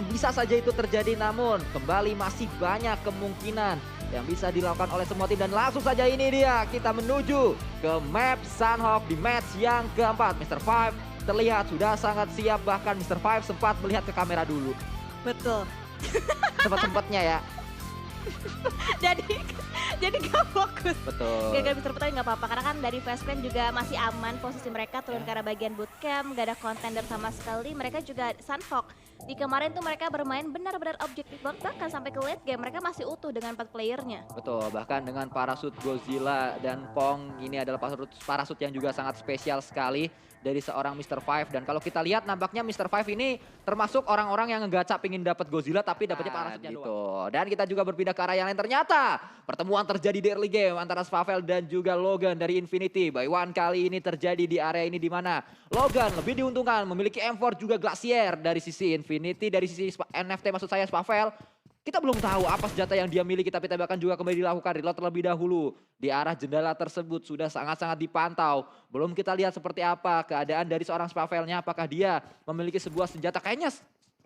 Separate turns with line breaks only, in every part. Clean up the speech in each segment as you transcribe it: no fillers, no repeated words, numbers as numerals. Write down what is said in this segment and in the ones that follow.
bisa saja itu terjadi, namun kembali masih banyak kemungkinan yang bisa dilakukan oleh semua tim. Dan langsung saja ini dia, kita menuju ke map Sunhawk di match yang keempat. Mr. Five terlihat sudah sangat siap, bahkan Mr. Five sempat melihat ke kamera dulu.
Betul.
Sempat-sempatnya ya.
jadi gak fokus.
Betul.
Gagal bisa tapi nggak apa-apa karena kan dari Fast Clan juga masih aman posisi mereka turun ke arah bagian bootcamp, gak ada contender sama sekali. Mereka juga Sunhawk di kemarin tuh mereka bermain benar-benar objektif banget, bahkan sampai ke late game mereka masih utuh dengan 4 playernya.
Betul, bahkan dengan parasut Godzilla dan Pong, ini adalah parasut yang juga sangat spesial sekali dari seorang Mr. Five. Dan kalau kita lihat nampaknya Mr. Five ini termasuk orang-orang yang ngegaca pingin dapat Godzilla tapi dapatnya parasutnya
gitu.
doang. Dan kita juga berpindah ke arah yang lain, ternyata pertemuan terjadi di early game antara Spavel dan juga Logan dari Infinity. By One kali ini terjadi di area ini di mana Logan lebih diuntungkan memiliki M4 juga Glacier dari sisi Infinity, dari sisi NFT maksud saya Spavel. Kita belum tahu apa senjata yang dia miliki, tapi tembakan juga kembali dilakukan. Reload terlebih dahulu di arah jendela tersebut sudah sangat-sangat dipantau. Belum kita lihat seperti apa keadaan dari seorang Spavelnya, apakah dia memiliki sebuah senjata kayaknya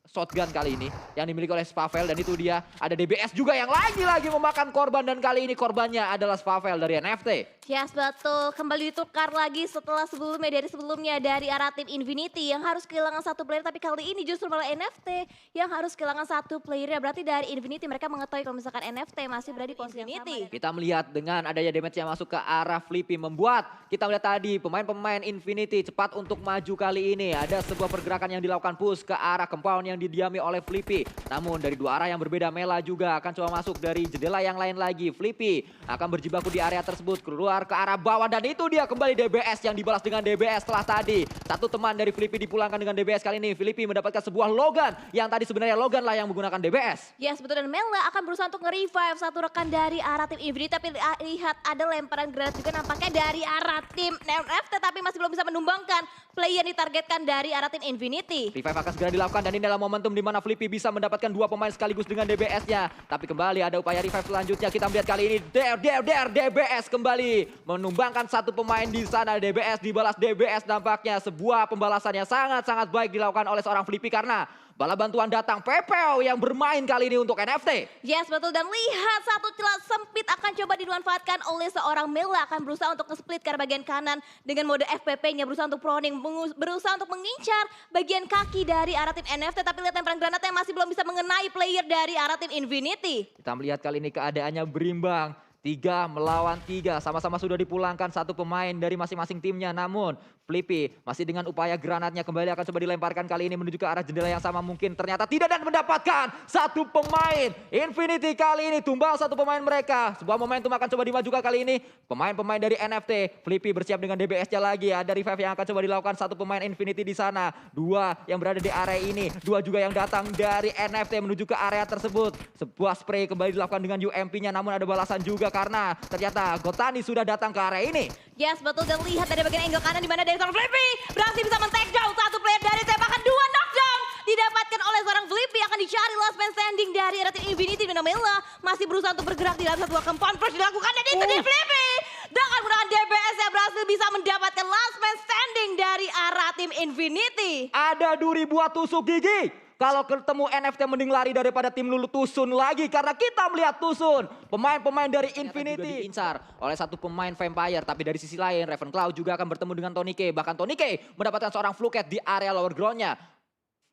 shotgun kali ini yang dimiliki oleh Spavel. Dan itu dia ada DBS juga yang lagi-lagi memakan korban, dan kali ini korbannya adalah Spavel dari NFT.
Yes betul, kembali ditukar lagi setelah sebelumnya dari arah tim Infinity yang harus kehilangan satu player, tapi kali ini justru malah NFT yang harus kehilangan satu playernya. Berarti dari Infinity mereka mengetahui kalau misalkan NFT masih berada di posisi yang sama.
Kita melihat dengan adanya damage yang masuk ke arah Flippy membuat kita melihat tadi pemain-pemain Infinity cepat untuk maju kali ini. Ada sebuah pergerakan yang dilakukan push ke arah compound yang didiami oleh Flippy. Namun dari dua arah yang berbeda, Mela juga akan coba masuk dari jendela yang lain lagi. Flippy akan berjibaku di area tersebut, keluar ke arah bawah, dan itu dia kembali DBS yang dibalas dengan DBS setelah tadi. Satu teman dari Flippy dipulangkan dengan DBS kali ini. Flippy mendapatkan sebuah Logan yang tadi sebenarnya Logan lah yang menggunakan DBS.
Yes betul, dan Mela akan berusaha untuk nge-revive satu rekan dari arah tim Infinity, tapi lihat ada lemparan granat juga nampaknya dari arah tim NFT, tapi masih belum bisa menumbangkan player ditargetkan dari arah tim Infinity.
Revive akan segera dilakukan, dan ini adalah momentum di mana Flippy bisa mendapatkan dua pemain sekaligus dengan DBS-nya. Tapi kembali ada upaya revive selanjutnya. Kita melihat kali ini DBS kembali menumbangkan satu pemain di sana. DBS dibalas DBS, nampaknya sebuah pembalasan yang sangat-sangat baik dilakukan oleh seorang Flippy karena bala bantuan datang. Pepeo yang bermain kali ini untuk NFT.
Yes betul, dan lihat satu celah sempit akan coba dimanfaatkan oleh seorang Mela, akan berusaha untuk nge-split ke arah bagian kanan dengan mode FPP-nya, berusaha untuk proning, berusaha untuk mengincar bagian kaki dari arah tim NFT, tapi lihat lemparan granatnya masih belum bisa mengenai player dari arah tim Infinity.
Kita melihat kali ini keadaannya berimbang. 3 melawan 3, sama-sama sudah dipulangkan satu pemain dari masing-masing timnya. Namun Flippy masih dengan upaya granatnya kembali akan coba dilemparkan kali ini menuju ke arah jendela yang sama, mungkin ternyata tidak, dan mendapatkan satu pemain. Infinity kali ini tumbang satu pemain mereka. Sebuah momentum akan coba dimajukan kali ini. Pemain-pemain dari NFT, Flippy bersiap dengan DBS-nya lagi. Ada revive yang akan coba dilakukan satu pemain Infinity di sana. 2 yang berada di area ini, 2 juga yang datang dari NFT menuju ke area tersebut. Sebuah spray kembali dilakukan dengan UMP-nya, namun ada balasan juga karena ternyata Gotani sudah datang ke area ini.
Yes betul, dan lihat dari bagian angle kanan di mana dari seorang Flippy berhasil bisa men-take down satu player dari tembakan, 2 knockdown didapatkan oleh seorang Flippy. Akan dicari last man standing dari arah tim Infinity, dan Mela masih berusaha untuk bergerak di dalam satu compound push dilakukan, dan itu di Flippy dengan menggunakan DBS yang berhasil bisa mendapatkan last man standing dari arah tim Infinity.
Ada Duri buat tusuk gigi. Kalau ketemu NFT mending lari daripada tim Lulu Tusun lagi, karena kita melihat Tusun, pemain-pemain dari Infinity diincar oleh satu pemain Vampire. Tapi dari sisi lain Ravenclaw juga akan bertemu dengan Tony K. Bahkan Tony K mendapatkan seorang fluket di area lower ground-nya.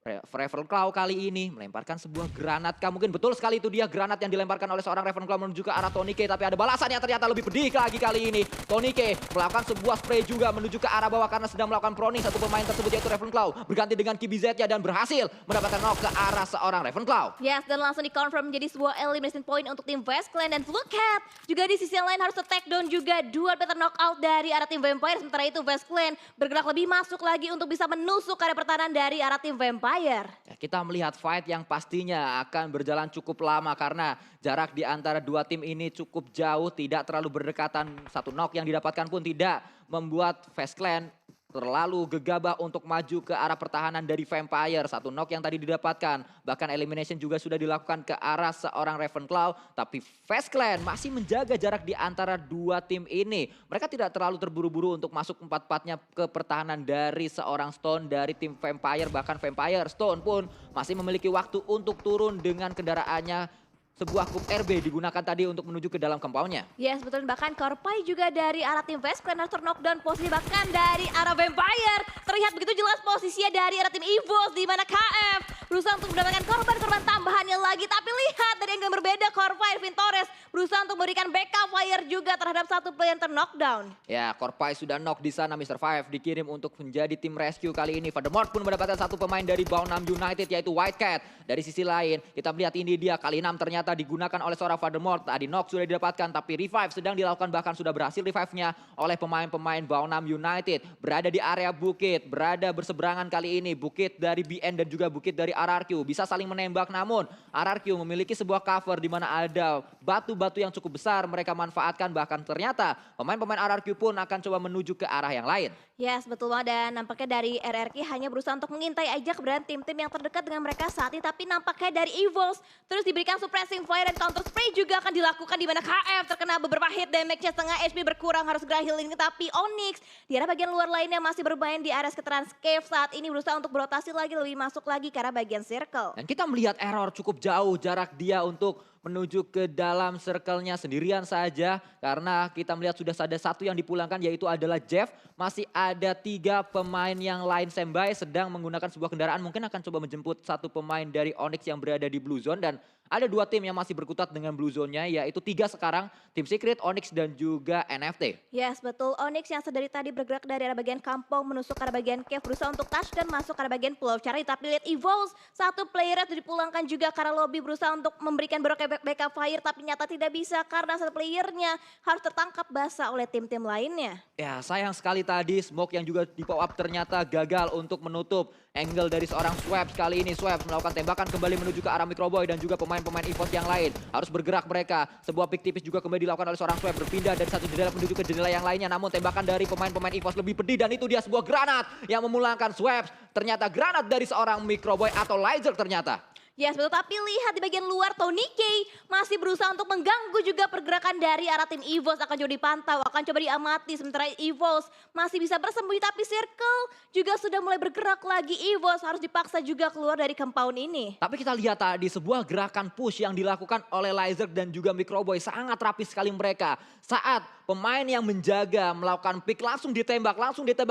Ravenclaw kali ini melemparkan sebuah granat. Mungkin betul sekali itu dia granat yang dilemparkan oleh seorang Ravenclaw menuju ke arah Tony K. Tapi ada balasan yang ternyata lebih pedih lagi kali ini. Tony K melakukan sebuah spray juga menuju ke arah bawah karena sedang melakukan proning satu pemain tersebut, yaitu Ravenclaw. Berganti dengan KBZ-nya dan berhasil mendapatkan knock ke arah seorang Ravenclaw.
Yes, dan langsung dikonfirm menjadi sebuah elimination point untuk tim Fast Clan, dan Fluket juga di sisi yang lain harus take down juga dua player knockout dari arah tim Vampire. Sementara itu Fast Clan bergerak lebih masuk lagi untuk bisa menusuk area pertahanan dari arah tim Vampire.
Ya, kita melihat fight yang pastinya akan berjalan cukup lama karena jarak di antara dua tim ini cukup jauh, tidak terlalu berdekatan. Satu knock yang didapatkan pun tidak membuat Fast Clan terlalu gegabah untuk maju ke arah pertahanan dari Vampire. Satu knock yang tadi didapatkan, bahkan elimination juga sudah dilakukan ke arah seorang Ravenclaw. Tapi Fast Clan masih menjaga jarak di antara dua tim ini. Mereka tidak terlalu terburu-buru untuk masuk empat-empatnya ke pertahanan dari seorang Stone dari tim Vampire. Bahkan Vampire Stone pun masih memiliki waktu untuk turun dengan kendaraannya. Sebuah kup RB digunakan tadi untuk menuju ke dalam compoundnya.
Yes, betul. Bahkan Korpai juga dari arah tim Fast Clan harus knockdown posisi, bahkan dari arah Vampire. Terlihat begitu jelas posisinya dari arah tim EVOS, di mana KF berusaha untuk mendapatkan korban-korban tambahannya lagi. Tapi lihat dari yang berbeda, Korpai Vintores berusaha untuk memberikan backup fire juga terhadap satu player knockdown.
Ya, Korpai sudah knock di sana. Mr. Five dikirim untuk menjadi tim rescue kali ini. Voldemort pun mendapatkan satu pemain dari Baunam United, yaitu White Cat. Dari sisi lain, kita melihat ini dia kali 6 ternyata digunakan oleh seorang Voldemort. Tadi knock sudah didapatkan, tapi revive sedang dilakukan, bahkan sudah berhasil revive-nya oleh pemain-pemain Baunam United. Berada di area bukit, berada berseberangan kali ini. Bukit dari BN dan juga bukit dari RRQ. Bisa saling menembak, namun RRQ memiliki sebuah cover di mana ada batu-batu yang cukup besar mereka manfaatkan. Bahkan ternyata pemain-pemain RRQ pun akan coba menuju ke arah yang lain.
Yes, betul banget. Dan nampaknya dari RRQ hanya berusaha untuk mengintai aja keberadaan tim-tim yang terdekat dengan mereka saat ini. Tapi nampaknya dari EVOS terus diberikan suppressing fire dan counter spray juga akan dilakukan, di mana KF terkena beberapa hit damage-nya, setengah HP berkurang, harus segera healing. Tapi Onyx di arah bagian luar lainnya masih bermain di area sekitaran cave saat ini, berusaha untuk berotasi lagi, lebih masuk lagi ke arah bagian circle.
Dan kita melihat Error cukup jauh jarak dia untuk menuju ke dalam circle-nya sendirian saja. Karena kita melihat sudah ada satu yang dipulangkan, yaitu adalah Jeff. Masih ada 3 pemain yang lain standby sedang menggunakan sebuah kendaraan. Mungkin akan coba menjemput satu pemain dari Onyx yang berada di Blue Zone. Dan ada 2 tim yang masih berkutat dengan Blue Zone-nya, yaitu 3 sekarang. Tim Secret, Onyx dan juga NFT.
Yes, betul. Onyx yang sedari tadi bergerak dari arah bagian kampung menusuk ke arah bagian cave, berusaha untuk touch dan masuk ke arah bagian pulau cari. Tapi lihat EVOS, satu player itu dipulangkan juga ke arah lobby, berusaha untuk memberikan backup fire. Tapi nyata tidak bisa karena satu playernya harus tertangkap basah oleh tim-tim lainnya.
Ya, sayang sekali tadi smoke yang juga di pop up ternyata gagal untuk menutup angle dari seorang Swabs kali ini. Swabs melakukan tembakan kembali menuju ke arah Microboy dan juga pemain-pemain EVOS yang lain. Harus bergerak mereka. Sebuah pick tipis juga kembali dilakukan oleh seorang Swabs, berpindah dari satu jendela menuju ke jendela yang lainnya. Namun tembakan dari pemain-pemain EVOS lebih pedih, dan itu dia sebuah granat yang memulangkan Swabs. Ternyata granat dari seorang Microboy atau Lizer ternyata.
Yes, betul. Tapi lihat di bagian luar, Tony K masih berusaha untuk mengganggu juga pergerakan dari arah tim EVOS. Akan coba dipantau, akan coba diamati. Sementara EVOS masih bisa bersembunyi, tapi Circle juga sudah mulai bergerak lagi. EVOS harus dipaksa juga keluar dari compound ini.
Tapi kita lihat tadi sebuah gerakan push yang dilakukan oleh Lizer dan juga Microboy. Sangat rapi sekali mereka. Saat pemain yang menjaga melakukan pick langsung ditembak.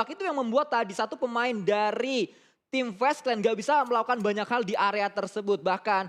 Itu yang membuat tadi satu pemain dari tim Fast Clan gak bisa melakukan banyak hal di area tersebut. Bahkan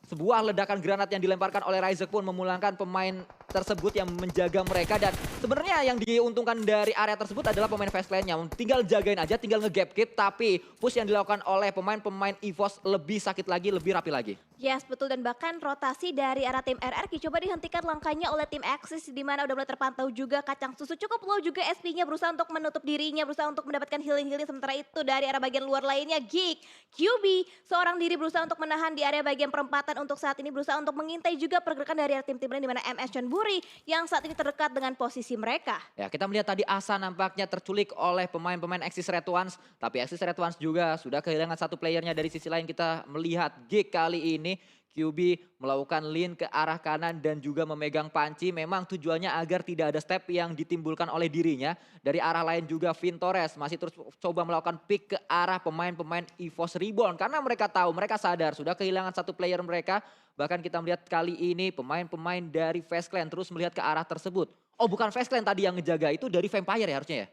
sebuah ledakan granat yang dilemparkan oleh Ryzek pun memulangkan pemain tersebut yang menjaga mereka. Dan sebenarnya yang diuntungkan dari area tersebut adalah pemain Fast Clan-nya. Tinggal jagain aja, tinggal nge-gap kit. Tapi push yang dilakukan oleh pemain-pemain EVOS lebih sakit lagi, lebih rapi lagi.
Yes, betul. Dan bahkan rotasi dari arah tim RRQ coba dihentikan langkahnya oleh tim Axis, di mana udah mulai terpantau juga kacang susu cukup low juga SP-nya, berusaha untuk menutup dirinya, berusaha untuk mendapatkan healing-healing. Sementara itu dari arah bagian luar lainnya Geek, QB seorang diri berusaha untuk menahan di area bagian perempatan untuk saat ini, berusaha untuk mengintai juga pergerakan dari tim-tim lain, di mana MS Chonburi yang saat ini terdekat dengan posisi mereka.
Ya, kita melihat tadi Asa nampaknya terculik oleh pemain-pemain Axis Red Ones, tapi Axis Red Ones juga sudah kehilangan satu playernya. Dari sisi lain kita melihat Geek kali ini QB melakukan lean ke arah kanan dan juga memegang panci. Memang tujuannya agar tidak ada step yang ditimbulkan oleh dirinya. Dari arah lain juga Vintores masih terus coba melakukan pick ke arah pemain-pemain EVOS Reborn. Karena mereka tahu, mereka sadar sudah kehilangan satu player mereka. Bahkan kita melihat kali ini pemain-pemain dari Fast Clan terus melihat ke arah tersebut. Oh, bukan Fast Clan tadi yang ngejaga, itu dari Vampire ya harusnya ya?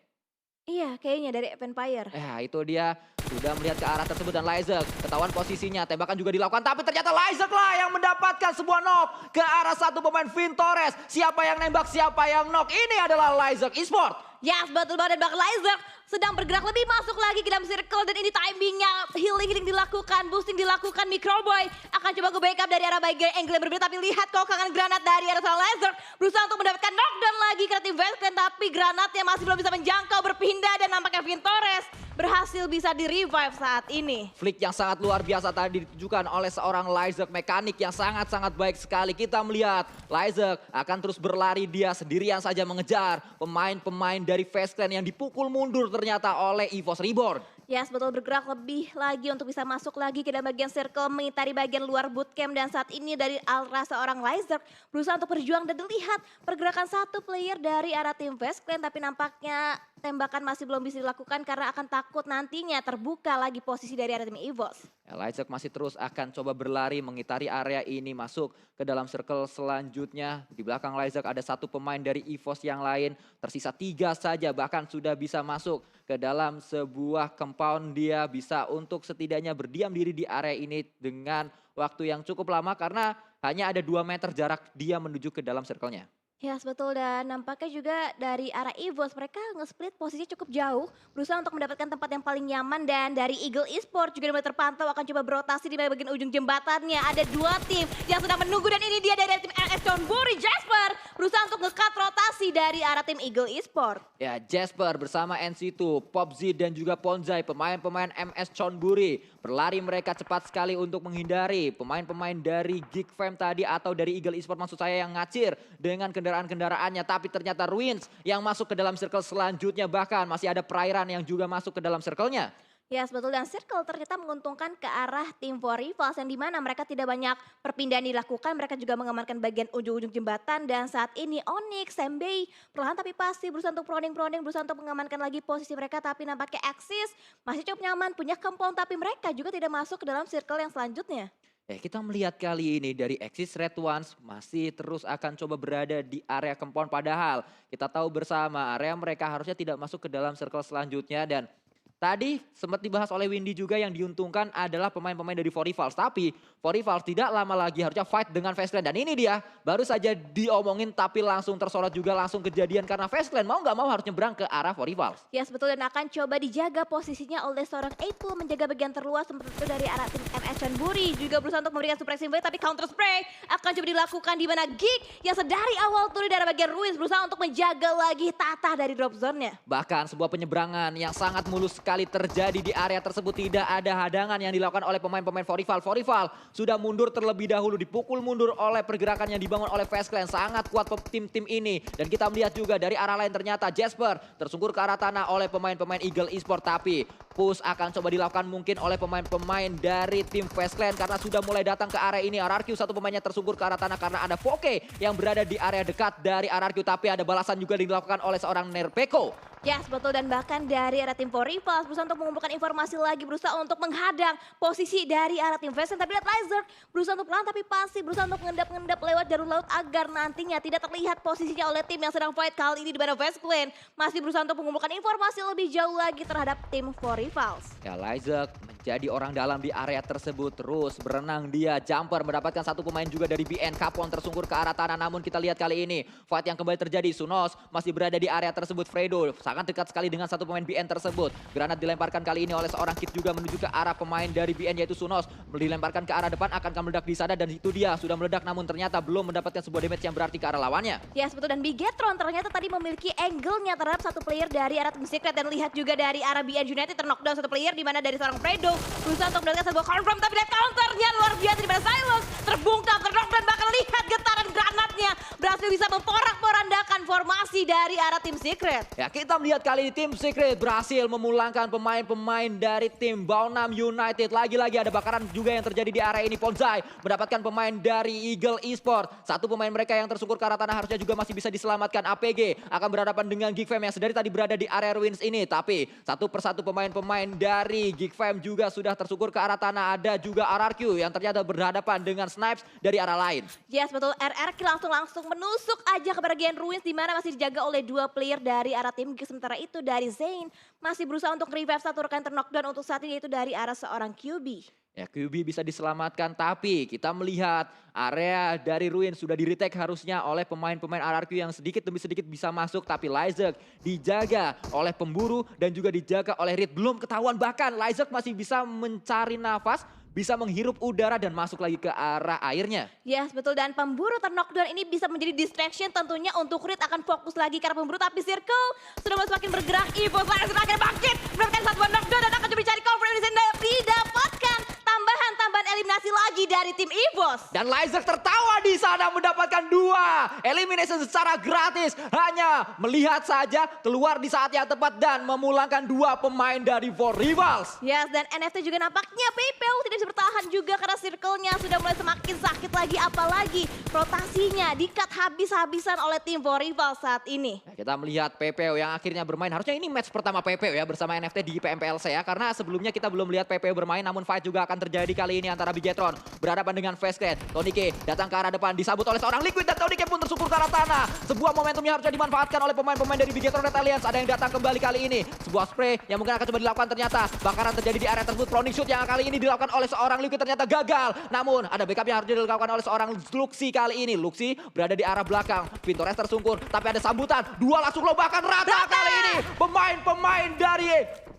Iya, kayaknya dari Vampire.
Ya, itu dia sudah melihat ke arah tersebut dan Lyzek ketahuan posisinya, tembakan juga dilakukan, tapi ternyata Lyzek lah yang mendapatkan sebuah knock ke arah satu pemain Vintores. Siapa yang nembak, siapa yang knock? Ini adalah Lyzek Esport.
Yes, betul banget. Dan bahkan Lyzek sedang bergerak lebih masuk lagi ke dalam circle, dan ini timingnya healing dilakukan, boosting dilakukan. Microboy akan coba ke backup dari arah bagian angle yang berbeda, tapi lihat kokangan granat dari arah seorang Lyzek berusaha untuk mendapatkan knockdown lagi ke tim Fast Clan, tapi granatnya masih belum bisa menjangkau, berpindah, dan nampaknya Vintores berhasil bisa di-revive saat ini.
Flick yang sangat luar biasa tadi ditujukan oleh seorang Lyzek, mekanik yang sangat-sangat baik sekali. Kita melihat Lyzek akan terus berlari, dia sendirian saja mengejar pemain-pemain dari Fast Clan yang dipukul mundur ternyata oleh EVOS Reborn.
Yes, betul, bergerak lebih lagi untuk bisa masuk lagi ke dalam bagian circle, mengitari bagian luar bootcamp. Dan saat ini dari Alra seorang Lyzerg berusaha untuk berjuang dan dilihat pergerakan satu player dari arah tim Fast Clan. Tapi nampaknya tembakan masih belum bisa dilakukan karena akan takut nantinya terbuka lagi posisi dari arah tim EVOS.
Lyzerg masih terus akan coba berlari mengitari area ini masuk ke dalam circle selanjutnya. Di belakang Lyzerg ada satu pemain dari EVOS yang lain. Tersisa 3 saja bahkan sudah bisa masuk ke dalam sebuah compound. Dia bisa untuk setidaknya berdiam diri di area ini dengan waktu yang cukup lama karena hanya ada 2 meter jarak dia menuju ke dalam circle-nya.
Yes, betul, dan nampaknya juga dari arah EVOS mereka nge-split posisinya cukup jauh, berusaha untuk mendapatkan tempat yang paling nyaman. Dan dari Eagle Esports juga mulai terpantau akan coba berotasi di bagian ujung jembatannya. Ada 2 tim yang sedang menunggu dan ini dia dari tim MS Chonburi. Jasper berusaha untuk nge-cut rotasi dari arah tim Eagle Esports.
Ya, Jasper bersama NC2, Popzi dan juga Ponzai, pemain-pemain MS Chonburi. Berlari mereka cepat sekali untuk menghindari pemain-pemain dari Geek Fam tadi atau dari Eagle Esports maksud saya yang ngacir dengan kendaraannya. Tapi ternyata Ruins yang masuk ke dalam circle selanjutnya, bahkan masih ada perairan yang juga masuk ke dalam circle-nya.
Yes, betul, dan circle ternyata menguntungkan ke arah tim For Rivals yang dimana mereka tidak banyak perpindahan dilakukan. Mereka juga mengamankan bagian ujung-ujung jembatan dan saat ini Onyx, Sembei perlahan tapi pasti berusaha untuk proning, berusaha untuk mengamankan lagi posisi mereka. Tapi nampaknya Axis masih cukup nyaman, punya compound tapi mereka juga tidak masuk ke dalam circle yang selanjutnya.
Kita melihat kali ini dari Axis Red Ones masih terus akan coba berada di area compound. Padahal kita tahu bersama area mereka harusnya tidak masuk ke dalam circle selanjutnya. Dan tadi sempat dibahas oleh Windy juga yang diuntungkan adalah pemain-pemain dari For Rivals. Tapi For Rivals tidak lama lagi harusnya fight dengan Fast Clan. Dan ini dia baru saja diomongin tapi langsung tersorot juga langsung kejadian. Karena Fast Clan mau nggak mau harus nyebrang ke arah For Rivals.
Yes, betul, dan akan coba dijaga posisinya oleh seorang Apple menjaga bagian terluas seperti itu dari arah tim MS Chonburi. Juga berusaha untuk memberikan suppressing blade tapi counter spray akan coba dilakukan di mana Geek yang sedari awal turun dari bagian Ruins berusaha untuk menjaga lagi tata dari drop zone-nya.
Bahkan sebuah penyeberangan yang sangat mulus sekali terjadi di area tersebut. Tidak ada hadangan yang dilakukan oleh pemain-pemain For Rivals. For Rivals sudah mundur terlebih dahulu, dipukul mundur oleh pergerakan yang dibangun oleh Fast Clan. Sangat kuat tim-tim ini. Dan kita melihat juga dari arah lain ternyata Jasper tersungkur ke arah tanah oleh pemain-pemain Eagle Esports. Tapi push akan coba dilakukan mungkin oleh pemain-pemain dari tim Fast Clan karena sudah mulai datang ke area ini. RRQ satu pemainnya tersungkur ke arah tanah karena ada Foke yang berada di area dekat dari RRQ. Tapi ada balasan juga dilakukan oleh seorang Nerpeko.
Yes, betul, dan bahkan dari arah tim For Rivals berusaha untuk mengumpulkan informasi lagi, berusaha untuk menghadang posisi dari arah tim Fast Clan. Tapi lihat Lyzerg berusaha untuk pelan tapi pasti berusaha untuk mengendap-endap lewat jalur laut agar nantinya tidak terlihat posisinya oleh tim yang sedang fight kali ini di mana Fast Clan masih berusaha untuk mengumpulkan informasi lebih jauh lagi terhadap tim For Rivals.
Ya, Lyzerg menjadi orang dalam di area tersebut, terus berenang dia, jumper mendapatkan satu pemain juga dari BN. Capone tersungkur ke arah tanah, namun kita lihat kali ini fight yang kembali terjadi. Sunos masih berada di area tersebut. Fredo sangat dekat sekali dengan satu pemain BN tersebut. Granat dilemparkan kali ini oleh seorang Kid juga menuju ke arah pemain dari BN yaitu Sunos. Dilemparkan ke arah depan, akan meledak di sana dan itu dia sudah meledak namun ternyata belum mendapatkan sebuah damage yang berarti ke arah lawannya.
Yes, betul, dan Bigetron ternyata tadi memiliki angle-nya terhadap satu player dari arah tim Secret. Dan lihat juga dari arah BN United terknockdown satu player di mana dari seorang Fredo berusaha untuk mendapatkan sebuah confirm tapi lihat counternya luar biasa di mana Silos terbungkam, terknockdown, bahkan lihat getaran granatnya berhasil bisa memporak-porandakan formasi dari arah tim Secret.
Ya, kita melihat kali ini tim Secret berhasil memulangkan pemain-pemain dari tim Baunam United. Lagi-lagi ada bakaran juga yang terjadi di area ini. Ponzai mendapatkan pemain dari Eagle Esports. Satu pemain mereka yang tersungkur ke arah tanah harusnya juga masih bisa diselamatkan. APG akan berhadapan dengan Geek Fam yang sedari tadi berada di area Ruins ini. Tapi satu persatu pemain-pemain dari Geek Fam juga sudah tersungkur ke arah tanah. Ada juga RRQ yang ternyata berhadapan dengan Snipes dari arah lain.
Yes, betul, RRQ langsung menusuk aja ke bagian Ruins di mana masih dijaga oleh 2 player dari arah tim Geek. Sementara itu dari Zain masih berusaha untuk revive satu rekan terknockdown untuk saat ini yaitu dari arah seorang QB.
Ya, QB bisa diselamatkan tapi kita melihat area dari Ruin sudah di-retake harusnya oleh pemain-pemain RRQ yang sedikit demi sedikit bisa masuk. Tapi Lyzerg dijaga oleh pemburu dan juga dijaga oleh Reed. Belum ketahuan bahkan Lyzerg masih bisa mencari nafas, bisa menghirup udara dan masuk lagi ke arah airnya.
Yes, betul, dan pemburu terknockdown ini bisa menjadi distraction tentunya untuk Reed akan fokus lagi karena pemburu. Tapi Circle sudah mulai semakin bergerak. EVOS akhirnya bangkit mendapatkan satu knockdown dan akan coba cari cover di sini didapatkan tambahan eliminasi lagi dari tim EVOS.
Dan Lyzerk tertawa di sana mendapatkan 2 elimination secara gratis. Hanya melihat saja keluar di saat yang tepat dan memulangkan 2 pemain dari For Rivals.
Yes, dan NFT juga nampaknya PPO tidak bisa bertahan juga karena circle-nya sudah mulai semakin sakit lagi. Apalagi rotasinya di-cut habis-habisan oleh tim For Rivals saat ini.
Nah, kita melihat PPO yang akhirnya bermain. Harusnya ini match pertama PPO ya bersama NFT di PMPLC ya. Karena sebelumnya kita belum lihat PPO bermain, namun fight juga akan terjadi kali ini antara Bigetron berhadapan dengan Faceclan. Tonike datang ke arah depan, disambut oleh seorang Liquid dan Tonike pun tersungkur ke arah tanah. Sebuah momentum yang harusnya dimanfaatkan oleh pemain-pemain dari Bigetron Red Alliance. Ada yang datang kembali kali ini. Sebuah spray yang mungkin akan coba dilakukan, ternyata bakaran terjadi di area tersebut. Proning shoot yang kali ini dilakukan oleh seorang Liquid ternyata gagal. Namun ada backup yang harus dilakukan oleh seorang Luxi kali ini. Luxi berada di arah belakang. Vintores tersungkur, tapi ada sambutan. 2 langsung lobakan rata kali ini. Pemain-pemain dari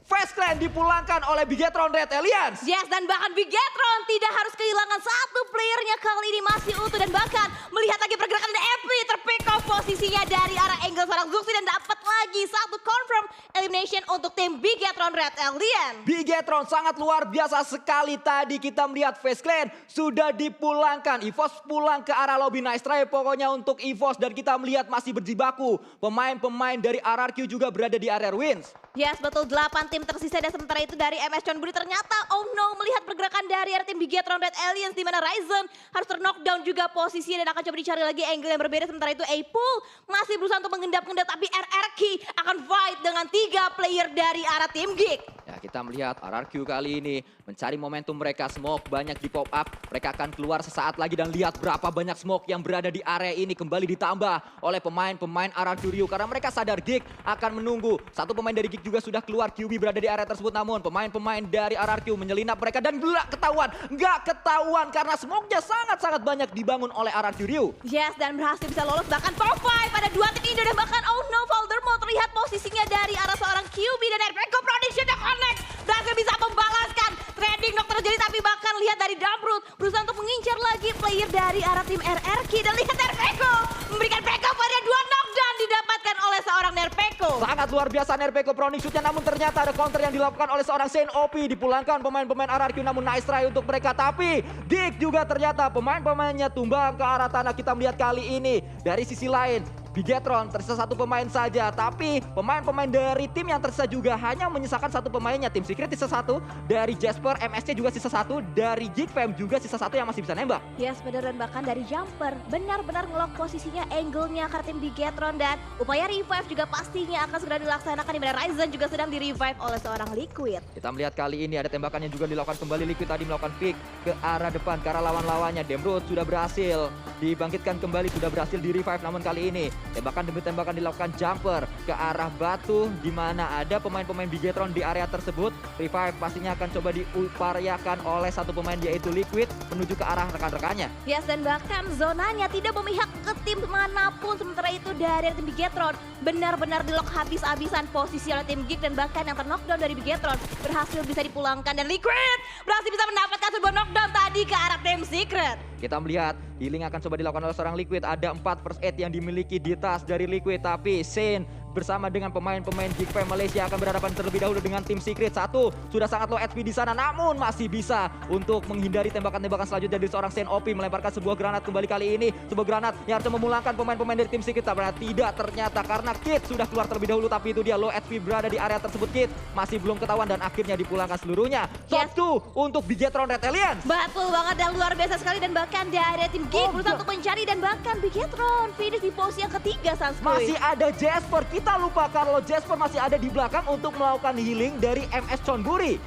Faceclan dipulangkan oleh Bigetron Red Alliance.
Yes, dan bahkan Bigetron tidak harus kehilangan 1 playernya kali ini masih utuh. Dan bahkan melihat lagi pergerakan Epi terpick off posisinya dari arah angle seorang Zuxi dan dapat lagi 1 confirm elimination untuk tim Bigetron Red Alliance.
Bigetron sangat luar biasa sekali tadi. Kita melihat Faceclan sudah dipulangkan. EVOS pulang ke arah lobby. Nice try pokoknya untuk EVOS. Dan kita melihat masih berjibaku. Pemain-pemain dari RRQ juga berada di area Ruins.
Yes, betul, 8 tim tersisa dan sementara itu dari MS Chonburi ternyata oh no melihat pergerakan dari tim Bigetron Red Alliance di mana Ryzen harus ter-knockdown juga posisinya dan akan coba dicari lagi angle yang berbeda. Sementara itu A-Pool masih berusaha untuk mengendap-endap tapi RRQ akan fight dengan 3 player dari arah tim Geek.
Ya, kita melihat RRQ kali ini mencari momentum mereka. Smoke banyak di pop up. Mereka akan keluar sesaat lagi dan lihat berapa banyak smoke yang berada di area ini. Kembali ditambah oleh pemain-pemain RRQ Rio. Karena mereka sadar Geek akan menunggu. 1 pemain dari Geek juga sudah keluar. QB berada di area tersebut. Namun pemain-pemain dari RRQ menyelinap mereka dan nggak ketahuan. Karena smoke-nya sangat-sangat banyak dibangun oleh RRQ Rio.
Yes, dan berhasil bisa lolos bahkan top 5 pada 2 tim Indo dan bahkan oh no Valdermo terlihat posisinya dari arah seorang QB dan Erpeko Prediction yang connect. Berhasil bisa membalaskan. Trading knock terjadi tapi bahkan lihat dari Dumproot berusaha untuk mengincar lagi player dari arah tim RRQ dan lihat Erpeko memberikan backup pada 2 knockdown didapatkan oleh seorang Nerpeko.
Sangat luar biasa Nerpeko proning shootnya, namun ternyata ada counter yang dilakukan oleh seorang Saint OP. Dipulangkan pemain-pemain RRQ namun nice try untuk mereka. Tapi Geek juga ternyata pemain-pemainnya tumbang ke arah tanah. Kita melihat kali ini dari sisi lain Bigetron tersisa 1 pemain saja, tapi pemain-pemain dari tim yang tersisa juga hanya menyisakan 1 pemainnya. Tim Secret sisa 1, dari Jasper, MSC juga sisa 1, dari Geek Fam juga sisa 1 yang masih bisa nembak.
Yes, benar, dan bahkan dari Jumper benar-benar ngelock posisinya, angle-nya karena tim Bigetron dan upaya revive juga pastinya akan segera dilaksanakan di mana Ryzen juga sedang di-revive oleh seorang Liquid.
Kita melihat kali ini ada tembakan yang juga dilakukan kembali. Liquid tadi melakukan pick ke arah depan, ke arah lawan-lawannya. Demrod sudah berhasil dibangkitkan kembali, sudah berhasil di-revive, namun kali ini tembakan demi tembakan dilakukan Jumper ke arah batu di mana ada pemain-pemain Bigetron di area tersebut. Revive pastinya akan coba diupayakan oleh 1 pemain yaitu Liquid menuju ke arah rekan-rekannya.
Yes, dan bahkan zonanya tidak memihak ke tim manapun. Sementara itu dari tim Bigetron benar-benar di-lock habis-habisan posisi oleh tim Geek dan bahkan yang ter-knockdown dari Bigetron berhasil bisa dipulangkan dan Liquid berhasil bisa mendapatkan sebuah knockdown tadi ke arah tim Secret.
Kita melihat healing akan coba dilakukan oleh seorang Liquid. Ada 4 first aid yang dimiliki di tas dari Liquid. Tapi Saint bersama dengan pemain-pemain Geek Fam Malaysia akan berhadapan terlebih dahulu dengan tim Secret. 1 sudah sangat low HP di sana, namun masih bisa untuk menghindari tembakan-tembakan selanjutnya dari seorang Saint OP. Melemparkan sebuah granat kembali kali ini. Sebuah granat yang harus memulangkan pemain-pemain dari tim Secret. Tapi tidak ternyata karena Kid sudah keluar terlebih dahulu. Tapi itu dia low HP berada di area tersebut. Kid masih belum ketahuan dan akhirnya dipulangkan seluruhnya. Top 2 untuk Bigetron Red Alliance.
Betul banget dan luar biasa sekali dan bahkan dari tim Geek berusaha untuk mencari dan bahkan Bigetron finish di posisi yang ketiga Sanskuy.
Masih ada Jasper. Kita lupa kalau Jasper masih ada di belakang untuk melakukan healing dari MS Chonburi.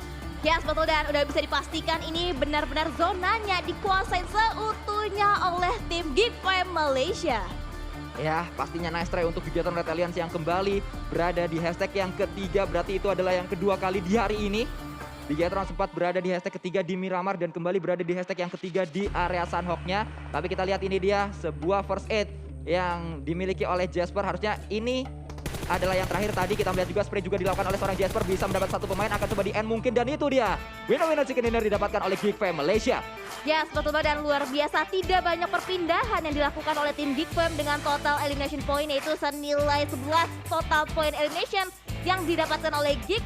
Yes, betul, dan udah bisa dipastikan ini benar-benar zonanya dikuasai seutuhnya oleh tim Geek Fam Malaysia.
Ya, pastinya nice try untuk Bigetron Red Alliance yang kembali berada di hashtag yang ketiga. Berarti itu adalah yang kedua kali di hari ini. Bigetron sempat berada di hashtag ketiga di Miramar dan kembali berada di hashtag yang ketiga di area Sunhawk-nya. Tapi kita lihat ini dia sebuah first aid yang dimiliki oleh Jasper. Harusnya ini adalah yang terakhir tadi. Kita melihat juga spray juga dilakukan oleh seorang Jasper. Bisa mendapat 1 pemain, akan coba di end mungkin. Dan itu dia winner chicken dinner didapatkan oleh Geek Fam Malaysia.
Yes, betul banget dan luar biasa. Tidak banyak perpindahan yang dilakukan oleh tim Geek Fam dengan total elimination point yaitu senilai 11 total point elimination yang didapatkan oleh Geek